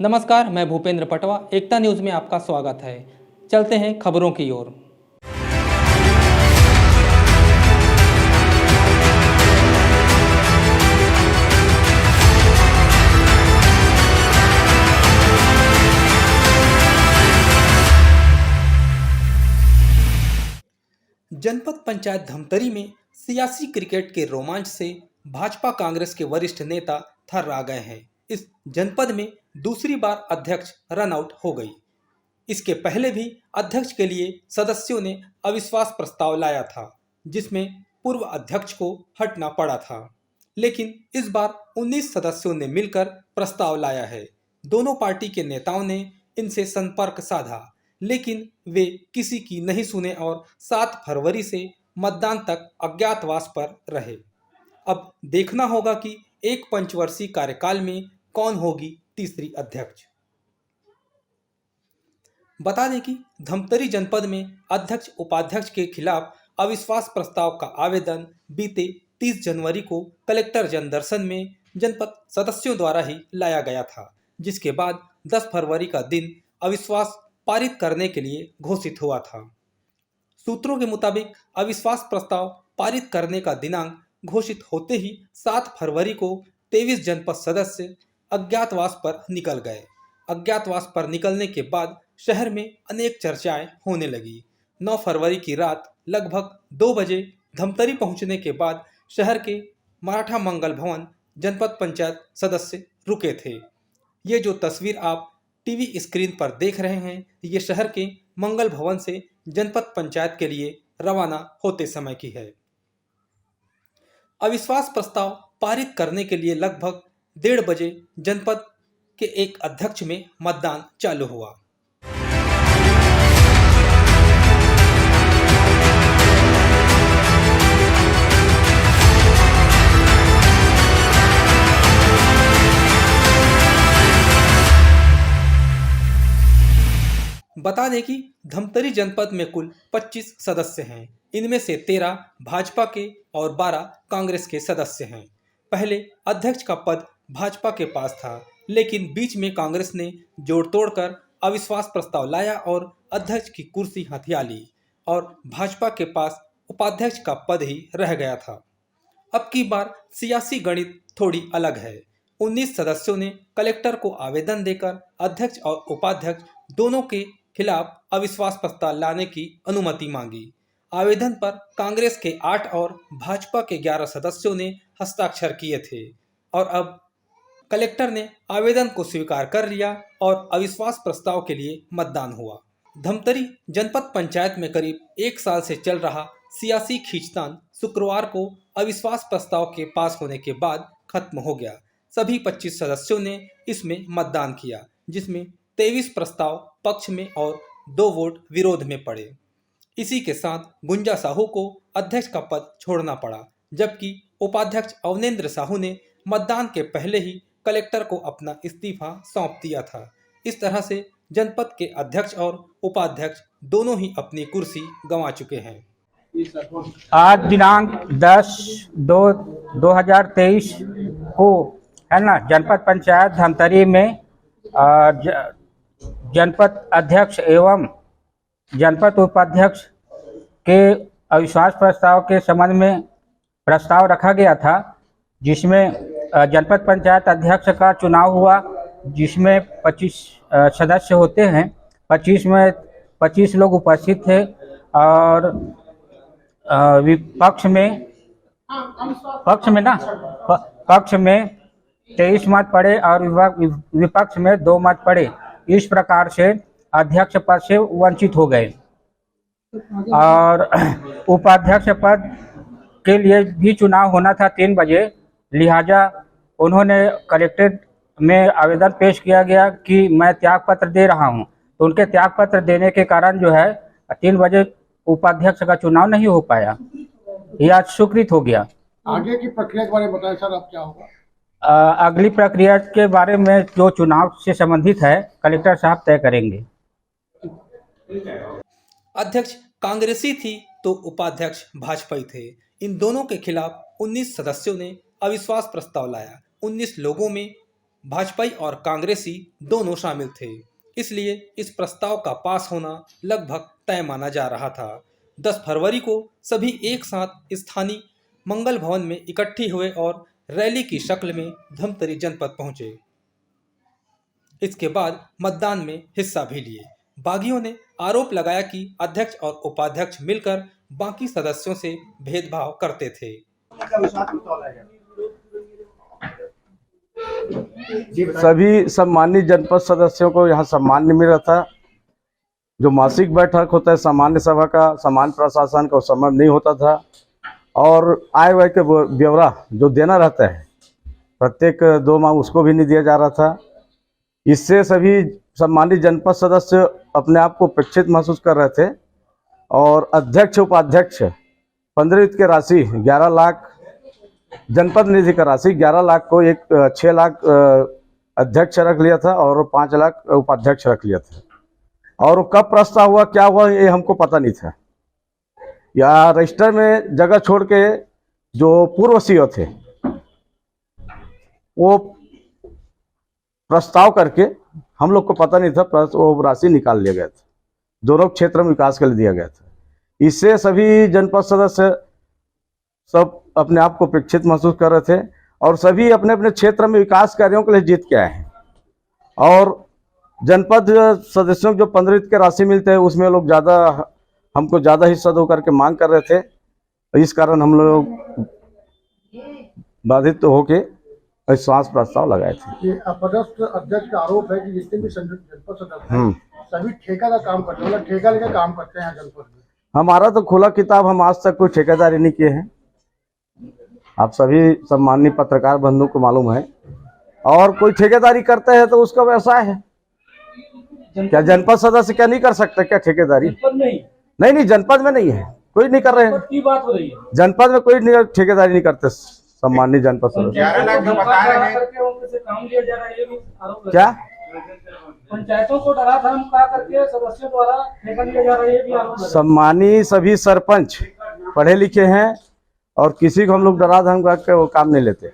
नमस्कार, मैं भूपेंद्र पटवा। एकता न्यूज़ में आपका स्वागत है। चलते हैं खबरों की ओर। जनपद पंचायत धमतरी में सियासी क्रिकेट के रोमांच से भाजपा कांग्रेस के वरिष्ठ नेता थर्रा गए हैं। इस जनपद में दूसरी बार अध्यक्ष रन आउट हो गई। इसके पहले भी अध्यक्ष के लिए सदस्यों ने अविश्वास प्रस्ताव लाया था, जिसमें पूर्व अध्यक्ष को हटना पड़ा था। लेकिन इस बार 19 सदस्यों ने मिलकर प्रस्ताव लाया है। दोनों पार्टी के नेताओं ने इनसे संपर्क साधा, लेकिन वे किसी की नहीं सुने और 7 फरवरी से मतदान तक अज्ञातवास पर रहे। अब देखना होगा कि एक पंचवर्षीय कार्यकाल में कौन होगी तीसरी अध्यक्ष। बता दें कि धमतरी जनपद में अध्यक्ष उपाध्यक्ष के खिलाफ अविश्वास प्रस्ताव का आवेदन बीते 30 जनवरी को कलेक्टर जनदर्शन में जनपद सदस्यों द्वारा ही लाया गया था, जिसके बाद 10 फरवरी का दिन अविश्वास पारित करने के लिए घोषित हुआ था। सूत्रों के मुताबिक अविश्वास प्रस्ताव पारित करने का दिनांक घोषित होते ही 7 फरवरी को 23 जनपद सदस्य अज्ञातवास पर निकल गए। अज्ञातवास पर निकलने के बाद शहर में अनेक चर्चाएं होने लगी। 9 फरवरी की रात लगभग 2 बजे धमतरी पहुंचने के बाद शहर के मराठा मंगल भवन जनपद पंचायत सदस्य रुके थे। ये जो तस्वीर आप टीवी स्क्रीन पर देख रहे हैं, ये शहर के मंगल भवन से जनपद पंचायत के लिए रवाना होते समय की है। अविश्वास प्रस्ताव पारित करने के लिए लगभग 1:30 बजे जनपद के एक अध्यक्ष में मतदान चालू हुआ। बता दें कि धमतरी जनपद में कुल 25 सदस्य हैं। इनमें से 13 भाजपा के और 12 कांग्रेस के सदस्य हैं। पहले अध्यक्ष का पद भाजपा के पास था, लेकिन बीच में कांग्रेस ने जोड़ तोड़कर अविश्वास प्रस्ताव लाया और अध्यक्ष की कुर्सी हथिया ली और भाजपा के पास उपाध्यक्ष का पद ही रह गया था। अब की बार सियासी गणित थोड़ी अलग है। 19 सदस्यों ने कलेक्टर को आवेदन देकर अध्यक्ष और उपाध्यक्ष दोनों के खिलाफ अविश्वास प्रस्ताव लाने की अनुमति मांगी। आवेदन पर कांग्रेस के 8 और भाजपा के 11 सदस्यों ने हस्ताक्षर किए थे और अब कलेक्टर ने आवेदन को स्वीकार कर लिया और अविश्वास प्रस्ताव के लिए मतदान हुआ। धमतरी जनपद पंचायत में करीब 1 साल से चल रहा सियासी खींचतान शुक्रवार को अविश्वास प्रस्ताव के पास होने के बाद खत्म हो गया। सभी 25 सदस्यों ने इसमें मतदान किया, जिसमें 23 प्रस्ताव पक्ष में और 2 वोट विरोध में पड़े। इसी के साथ गुंजा साहू को अध्यक्ष का पद छोड़ना पड़ा, जबकि उपाध्यक्ष अवनेंद्र साहू ने मतदान के पहले ही कलेक्टर को अपना इस्तीफा सौंप दिया था। इस तरह से जनपद के अध्यक्ष और उपाध्यक्ष दोनों ही अपनी कुर्सी गंवा चुके हैं। आज दिनांक 10/2/2023 को है ना, जनपद पंचायत धमतरी में जनपद अध्यक्ष एवं जनपद उपाध्यक्ष के अविश्वास प्रस्ताव के संबंध में प्रस्ताव रखा गया था, जिसमें जनपद पंचायत अध्यक्ष का चुनाव हुआ, जिसमें 25 सदस्य होते हैं। 25 में 25 लोग उपस्थित थे और पक्ष में 23 मत पड़े और विपक्ष में 2 मत पड़े। इस प्रकार से अध्यक्ष पद से वंचित हो गए और उपाध्यक्ष पद के लिए भी चुनाव होना था 3 बजे। लिहाजा उन्होंने कलेक्ट्रेट में आवेदन पेश किया गया कि मैं त्याग पत्र दे रहा हूं, तो उनके त्याग पत्र देने के कारण जो है 3 बजे उपाध्यक्ष का चुनाव नहीं हो पाया। यह आज स्वीकृत हो गया। आगे की प्रक्रिया के बारे में बताएं सर, अब क्या होगा? अगली प्रक्रिया के बारे में जो चुनाव से संबंधित है, कलेक्टर साहब तय करेंगे। अध्यक्ष कांग्रेसी थी तो उपाध्यक्ष भाजपाई थे। इन दोनों के खिलाफ 19 सदस्यों ने अविश्वास प्रस्ताव लाया। 19 लोगों में भाजपाई और कांग्रेसी दोनों शामिल थे, इसलिए इस प्रस्ताव का पास होना लगभग तय माना जा रहा था। 10 फरवरी को सभी एक साथ स्थानीय मंगल भवन में इकट्ठी हुए और रैली की शक्ल में धमतरी जनपद पहुंचे। इसके बाद मतदान में हिस्सा भी लिए। बागियों ने आरोप लगाया कि अध्यक्ष और उपाध्यक्ष मिलकर बाकी सदस्यों से भेदभाव करते थे। सभी सम्मानित जनपद सदस्यों को यहाँ सम्मान नहीं मिला था। जो मासिक बैठक होता है सामान्य सभा का, सामान्य प्रशासन का, समय नहीं होता था और आय व्यय के ब्यौरा जो देना रहता है प्रत्येक 2 माह उसको भी नहीं दिया जा रहा था। इससे सभी सम्मानित जनपद सदस्य अपने आप को उपेक्षित महसूस कर रहे थे और अध्यक्ष उपाध्यक्ष 15 की राशि 11 लाख, जनपद निधि का राशि 11 लाख को 6 लाख अध्यक्ष रख लिया था और 5 लाख उपाध्यक्ष रख लिया था। और कब प्रस्ताव हुआ, क्या हुआ, ये हमको पता नहीं था। या रजिस्टर में जगह छोड़ के जो पूर्व सीईओ थे वो प्रस्ताव करके हम लोग को पता नहीं था, वो राशि निकाल लिया गया था, दोनों क्षेत्र में विकास के लिए दिया गया था। इससे सभी जनपद सदस्य सब अपने आप को उपेक्षित महसूस कर रहे थे और सभी अपने अपने क्षेत्र में विकास कार्यों के लिए जीत के आए हैं। और जनपद सदस्यों को जो 15 की राशि मिलते हैं उसमें लोग हमको ज़्यादा हिस्सा दो करके मांग कर रहे थे। इस कारण हम लोग बाधित होके विश्वास प्रस्ताव लगाए थे। ये अपदस्थ अध्यक्ष का आरोप है कि जितने भी जनपद सदस्य हैं सभी ठेका का काम करते हैं, मतलब ठेका लेकर काम करते हैं जनपद में। हमारा तो खुला किताब, हम आज तक कोई ठेकेदारी नहीं किए हैं। आप सभी सम्मानित पत्रकार बंधु को मालूम है। और कोई ठेकेदारी करते हैं तो उसका व्यवसाय है। क्या जनपद सदस्य क्या नहीं कर सकते क्या ठेकेदारी? नहीं, जनपद में नहीं है, कोई नहीं कर रहे हैं। की बात हो रही है, जनपद में कोई नहीं ठेकेदारी नहीं करते सम्मानित जनपद सदस्य। 11 लाख जो बता रहे हैं काम लिया जा रहा है, ये भी आरोप है। क्या पंचायतों को डरा धर्म का करके सदस्यों द्वारा ठेका लिया जा रहा है, ये भी आरोप है। सम्मानित सभी सरपंच पढ़े लिखे हैं और किसी को हम लोग डरा धर्म करके वो काम नहीं लेते।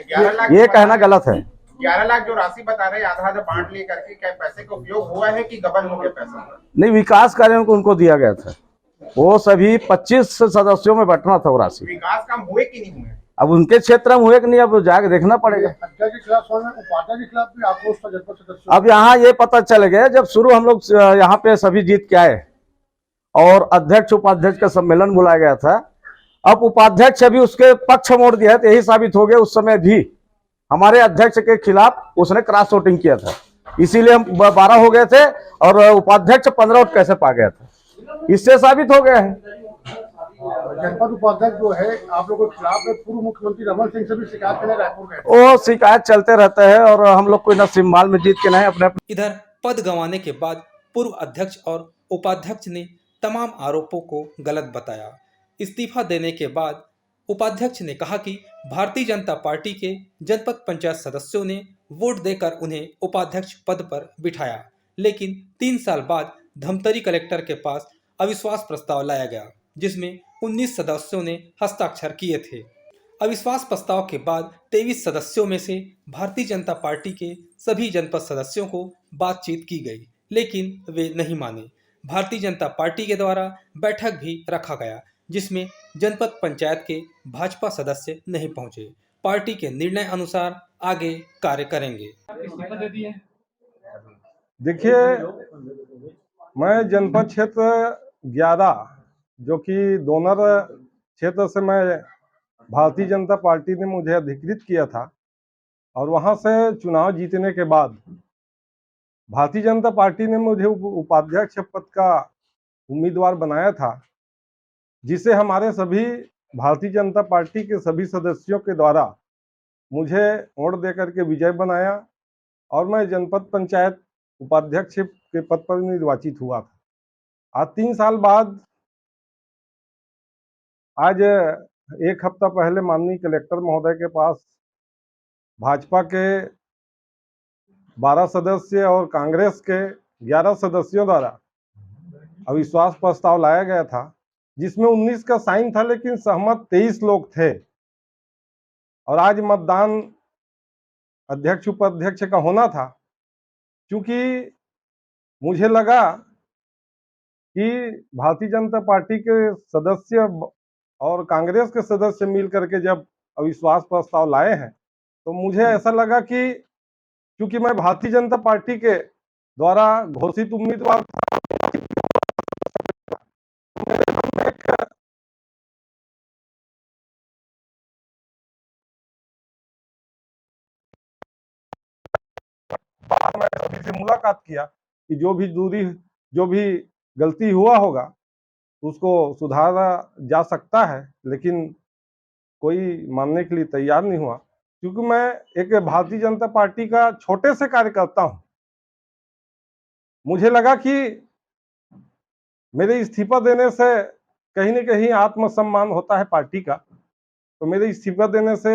11 लाख ये कहना गलत है। 11 लाख जो राशि बता रहे हैं आधा आधा बांट ले करके, क्या पैसे का उपयोग हुआ है कि गबन हो गया पैसा? नहीं, विकास कार्यों को उनको दिया गया था। वो सभी 25 सदस्यों में बंटना था वो राशि। विकास काम हुए कि नहीं हुए? अब उनके क्षेत्र में हुए कि नहीं, अब जाके देखना पड़ेगा। अध्यक्ष के खिलाफ उपाध्यक्ष के खिलाफ भी आक्रोश था जनपद सदस्यों। अब यहाँ ये पता चल गया जब शुरू हम लोग यहाँ पे सभी जीत के आए और अध्यक्ष उपाध्यक्ष का सम्मेलन बुलाया गया था। अब उपाध्यक्ष अभी उसके पक्ष मोड़ दिया है तो यही साबित हो गया उस समय भी हमारे अध्यक्ष के खिलाफ उसने क्रॉस वोटिंग किया था, इसीलिए हम 12 हो गए थे और उपाध्यक्ष 15 वोट कैसे पा गया था, इससे साबित हो गया है। जनपद उपाध्यक्ष जो है आप लोगों के खिलाफ पूर्व मुख्यमंत्री रमन सिंह से भी शिकायत करने रायपुर गए। वो शिकायत चलते रहता है और हम लोग कोई नसीब माल में जीत के नहीं अपने। इधर पद गंवाने के बाद पूर्व अध्यक्ष और उपाध्यक्ष ने तमाम आरोपों को गलत बताया। इस्तीफा देने के बाद उपाध्यक्ष ने कहा कि भारतीय जनता पार्टी के जनपद पंचायत सदस्यों ने वोट देकर उन्हें उपाध्यक्ष पद पर बिठाया, लेकिन 3 साल बाद धमतरी कलेक्टर के पास अविश्वास प्रस्ताव लाया गया जिसमें 19 सदस्यों ने हस्ताक्षर किए थे। अविश्वास प्रस्ताव के बाद 23 सदस्यों में से भारतीय जनता पार्टी के सभी जनपद सदस्यों को बातचीत की गई, लेकिन वे नहीं माने। भारतीय जनता पार्टी के द्वारा बैठक भी रखा गया जिसमें जनपद पंचायत के भाजपा सदस्य नहीं पहुंचे। पार्टी के निर्णय अनुसार आगे कार्य करेंगे। देखिए, मैं जनपद क्षेत्र 11 जो कि डोनर क्षेत्र से मैं भारतीय जनता पार्टी ने मुझे अधिकृत किया था और वहां से चुनाव जीतने के बाद भारतीय जनता पार्टी ने मुझे उपाध्यक्ष पद का उम्मीदवार बनाया था, जिसे हमारे सभी भारतीय जनता पार्टी के सभी सदस्यों के द्वारा मुझे वोट देकर के विजय बनाया और मैं जनपद पंचायत उपाध्यक्ष के पद पर निर्वाचित हुआ था। आज 3 साल बाद आज 1 हफ्ता पहले माननीय कलेक्टर महोदय के पास भाजपा के 12 सदस्य और कांग्रेस के 11 सदस्यों द्वारा अविश्वास प्रस्ताव लाया गया था, जिसमें 19 का साइन था लेकिन सहमत 23 लोग थे। और आज मतदान अध्यक्ष उपाध्यक्ष का होना था, क्योंकि मुझे लगा कि भारतीय जनता पार्टी के सदस्य और कांग्रेस के सदस्य मिल करके जब अविश्वास प्रस्ताव लाए हैं, तो मुझे ऐसा लगा कि क्योंकि मैं भारतीय जनता पार्टी के द्वारा घोषित उम्मीदवार बाद में सभी से मुलाकात किया कि जो भी गलती हुआ होगा उसको सुधारा जा सकता है, लेकिन कोई मानने के लिए तैयार नहीं हुआ। क्योंकि मैं एक भारतीय जनता पार्टी का छोटे से कार्यकर्ता हूं, मुझे लगा कि मेरे इस्तीफा देने से कहीं न कहीं आत्मसम्मान होता है पार्टी का, तो मेरे इस्तीफा देने से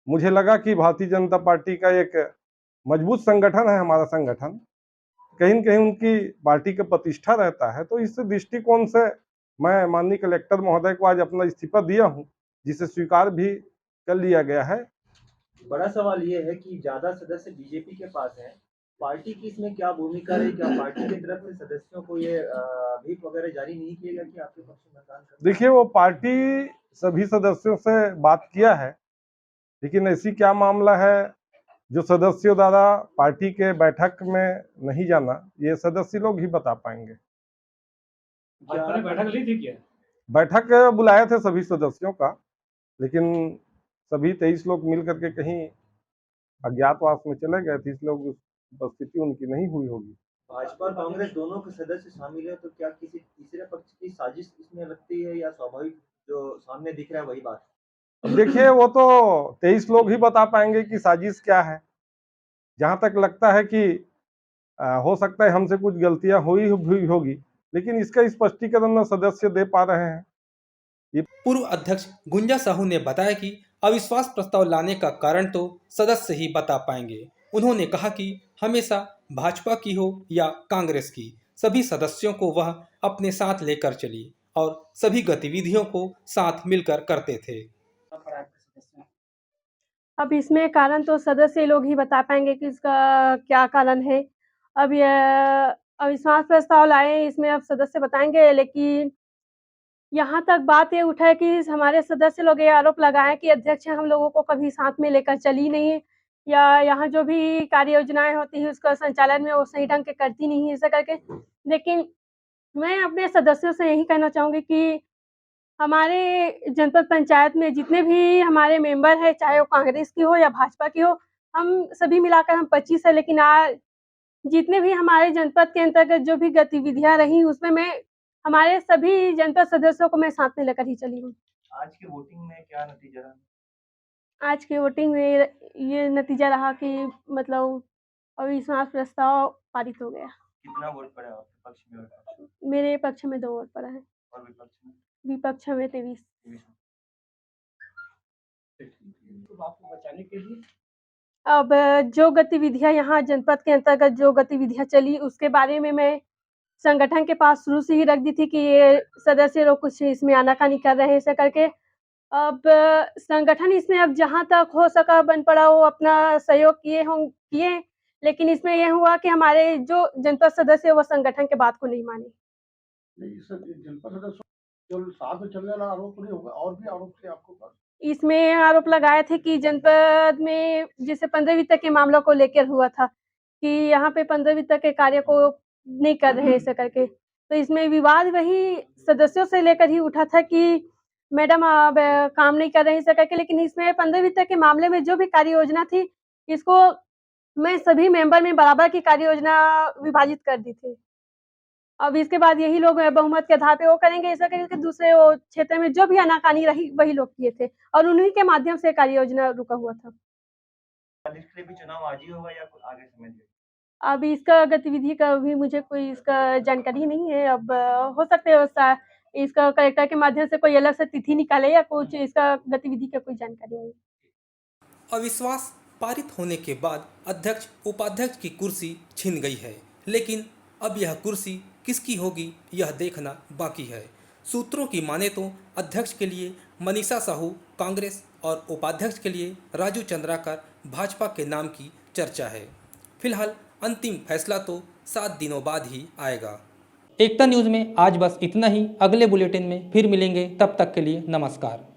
मुझे लगा कि भारतीय जनता पार्टी का एक मजबूत संगठन है हमारा संगठन, कहीं न कहीं उनकी पार्टी का प्रतिष्ठा रहता है। तो इस दृष्टिकोण से मैं माननीय कलेक्टर महोदय को आज अपना इस्तीफा दिया हूं, जिसे स्वीकार भी कर लिया गया है। बड़ा सवाल ये है कि ज्यादा सदस्य बीजेपी के पास हैं, पार्टी की इसमें क्या भूमिका है? क्या पार्टी की तरफ से सदस्यों को ये व्हिप वगैरह जारी नहीं किया गया कि आपके पक्ष में मतदान करें? देखिए, वो पार्टी सभी सदस्यों से बात किया है, लेकिन ऐसी क्या मामला है जो सदस्यों द्वारा पार्टी के बैठक में नहीं जाना, ये सदस्य लोग ही बता पाएंगे। आपने बैठक ली थी क्या? बैठक बुलाए थे सभी सदस्यों का, लेकिन सभी 23 लोग मिल करके कहीं अज्ञातवास में चले गए थे, इसलिए उपस्थिति उनकी नहीं हुई होगी। भाजपा और कांग्रेस दोनों के सदस्य शामिल है, तो क्या किसी तीसरे पक्ष की साजिश इसमें लगती है या स्वाभाविक जो सामने दिख रहा है वही बात? देखिए, वो तो 23 लोग ही बता पाएंगे कि साजिश क्या है। जहां तक लगता है कि हो सकता है हमसे कुछ गलतियां हुई होगी, लेकिन इसका स्पष्टीकरण न सदस्य दे पा रहे हैं। पूर्व अध्यक्ष गुंजा साहू ने बताया कि अविश्वास प्रस्ताव लाने का कारण तो सदस्य ही बता पाएंगे। उन्होंने कहा कि हमेशा भाजपा की हो या कांग्रेस की, सभी सदस्यों को वह अपने साथ लेकर चली और सभी गतिविधियों को साथ मिलकर करते थे। अब इसमें कारण तो सदस्य लोग ही बता पाएंगे कि इसका क्या कारण है। अब यह अविश्वास प्रस्ताव लाए, इसमें अब सदस्य बताएंगे, लेकिन यहाँ तक बात ये उठा है कि हमारे सदस्य लोग ये आरोप लगाए कि अध्यक्ष हम लोगों को कभी साथ में लेकर चली नहीं है, या यहाँ जो भी कार्य योजनाएं होती है उसका संचालन में वो सही ढंग के करती नहीं है, ऐसा करके। लेकिन मैं अपने सदस्यों से यही कहना चाहूँगी कि हमारे जनपद पंचायत में जितने भी हमारे मेंबर हैं, चाहे वो कांग्रेस की हो या भाजपा की हो, हम सभी मिलाकर हम 25 है, लेकिन आज जितने भी हमारे जनपद के अंतर्गत जो भी गतिविधियां रही उसमें मैं हमारे सभी जनपद सदस्यों को मैं साथ में लेकर ही चली हूँ। आज की वोटिंग में क्या नतीजा रहा? आज की वोटिंग में ये नतीजा रहा कि मतलब अविश्वास प्रस्ताव पारित हो गया। कितना वोट पड़ा आपके पक्ष में और मेरे पक्ष में 2 वोट पड़ा है, विपक्ष में? विपक्ष में 23। आपको बचाने के लिए अब जो गतिविधियां यहाँ जनपद के अंतर्गत जो गतिविधियां चली उसके बारे में मैं संगठन के पास शुरू से ही रख दी थी कि ये सदस्य लोग कुछ इसमें आनाकानी कर रहे हैं, ऐसा करके। अब संगठन इसमें अब जहाँ तक हो सका बन पड़ा वो अपना सहयोग किए, लेकिन इसमें यह हुआ कि हमारे जो जनपद सदस्य वो संगठन के बात को नहीं माने। नहीं, सर, जनपद सदस्य जो साथ में चलने वाला आरोप नहीं होगा, और भी आरोप थे आपके पास? इसमें आरोप लगाए थे कि जनपद में जैसे 15वीं तक के मामलों को लेकर हुआ था कि यहाँ पे 15वीं तक के कार्य को नहीं कर रहे हैं, ऐसा करके। तो इसमें विवाद वही सदस्यों से लेकर ही उठा था कि मैडम अब काम नहीं कर रहे हैं, ऐसा करके। लेकिन इसमें 15वीं तक के मामले में जो भी कार्य योजना थी, इसको मैं सभी मेंबर में बराबर की कार्य योजना विभाजित कर दी थी। अब इसके बाद यही लोग बहुमत के आधार पे वो करेंगे, ऐसा करके दूसरे वो क्षेत्र में जो भी आनाकानी रही वही लोग किए थे और उन्हीं के माध्यम से कार्य योजना रुका हुआ था। इसके लिए भी चुनाव आज ही होगा या आगे समय देगा? अब इसका गतिविधि का भी मुझे कोई इसका जानकारी नहीं है। अब हो सकता है इसका कलेक्टर के माध्यम से कोई अलग से तिथि निकाले या कुछ, इसका गतिविधि का कोई जानकारी नहीं। अविश्वास पारित होने के बाद अध्यक्ष उपाध्यक्ष की कुर्सी छिन गई है, लेकिन अब यह कुर्सी किसकी होगी यह देखना बाकी है। सूत्रों की माने तो अध्यक्ष के लिए मनीषा साहू कांग्रेस और उपाध्यक्ष के लिए राजू चंद्राकर भाजपा के नाम की चर्चा है। फिलहाल अंतिम फैसला तो 7 दिनों बाद ही आएगा। एकता न्यूज़ में आज बस इतना ही। अगले बुलेटिन में फिर मिलेंगे, तब तक के लिए नमस्कार।